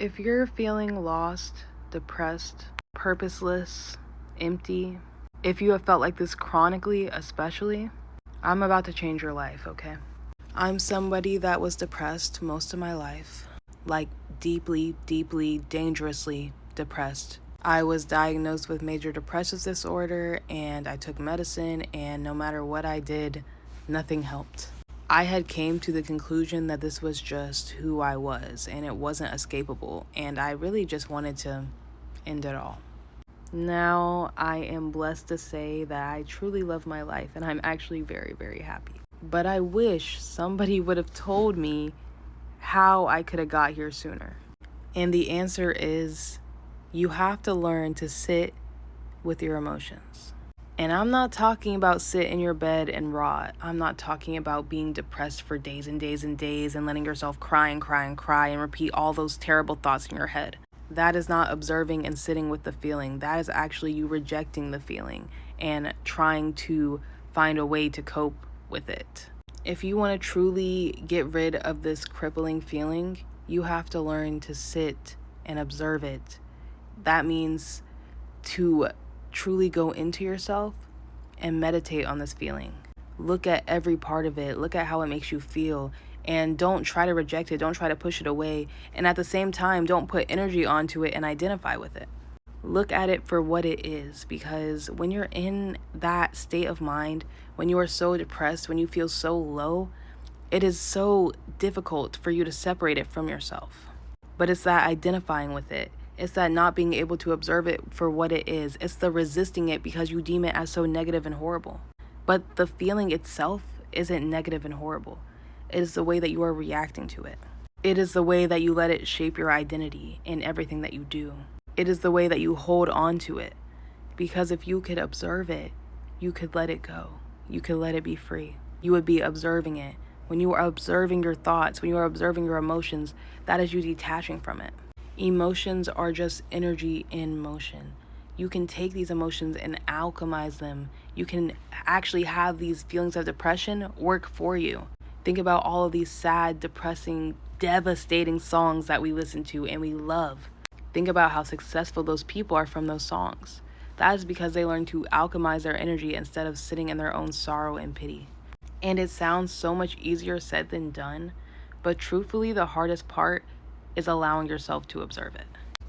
If you're feeling lost, depressed, purposeless, empty, if you have felt like this chronically, especially, I'm about to change your life, okay? I'm somebody that was depressed most of my life, like deeply, deeply, dangerously depressed. I was diagnosed with major depressive disorder and I took medicine, and no matter what I did, nothing helped. I had came to the conclusion that this was just who I was and it wasn't escapable, and I really just wanted to end it all. Now I am blessed to say that I truly love my life and I'm actually very, very happy. But I wish somebody would have told me how I could have got here sooner. And the answer is you have to learn to sit with your emotions. And I'm not talking about sit in your bed and rot. I'm not talking about being depressed for days and days and days and letting yourself cry and cry and cry and repeat all those terrible thoughts in your head. That is not observing and sitting with the feeling. That is actually you rejecting the feeling and trying to find a way to cope with it. If you want to truly get rid of this crippling feeling, you have to learn to sit and observe it. That means to truly go into yourself and meditate on this feeling. Look at every part of it. Look at how it makes you feel. And don't try to reject it. Don't try to push it away. And at the same time, don't put energy onto it and identify with it. Look at it for what it is, because when you're in that state of mind, when you are so depressed, when you feel so low, it is so difficult for you to separate it from yourself. But it's that identifying with it. It's that not being able to observe it for what it is. It's the resisting it because you deem it as so negative and horrible. But the feeling itself isn't negative and horrible. It is the way that you are reacting to it. It is the way that you let it shape your identity in everything that you do. It is the way that you hold on to it. Because if you could observe it, you could let it go. You could let it be free. You would be observing it. When you are observing your thoughts, when you are observing your emotions, that is you detaching from it. Emotions are just energy in motion. You can take these emotions and alchemize them. You can actually have these feelings of depression work for you. Think about all of these sad, depressing, devastating songs that we listen to and we love. Think about how successful those people are from those songs. That is because they learn to alchemize their energy instead of sitting in their own sorrow and pity. And it sounds so much easier said than done, but truthfully, the hardest part is allowing yourself to observe it.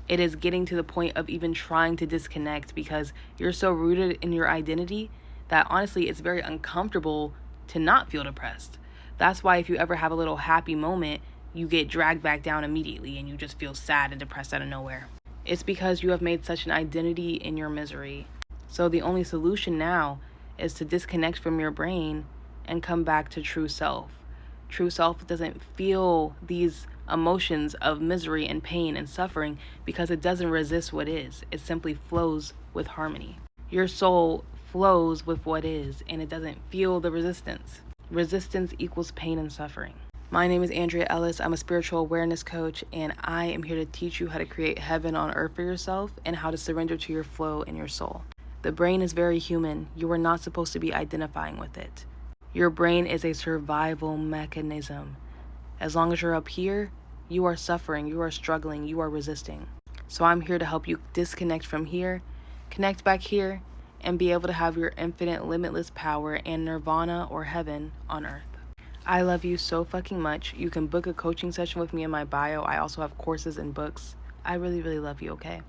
It is getting to the point of even trying to disconnect because you're so rooted in your identity that honestly, it's very uncomfortable to not feel depressed. That's why if you ever have a little happy moment, you get dragged back down immediately and you just feel sad and depressed out of nowhere. It's because you have made such an identity in your misery. So the only solution now is to disconnect from your brain and come back to true self. True self doesn't feel these emotions of misery and pain and suffering because it doesn't resist what is. It simply flows with harmony. Your soul flows with what is, and it doesn't feel the resistance. Resistance equals pain and suffering. My name is Andrea Ellis. I'm a spiritual awareness coach, and I am here to teach you how to create heaven on earth for yourself and how to surrender to your flow in your soul. The brain is very human. You are not supposed to be identifying with it. Your brain is a survival mechanism. As long as you're up here, you are suffering, you are struggling, you are resisting. So I'm here to help you disconnect from here, connect back here, and be able to have your infinite, limitless power and nirvana or heaven on earth. I love you so fucking much. You can book a coaching session with me in my bio. I also have courses and books. I really, really love you, okay?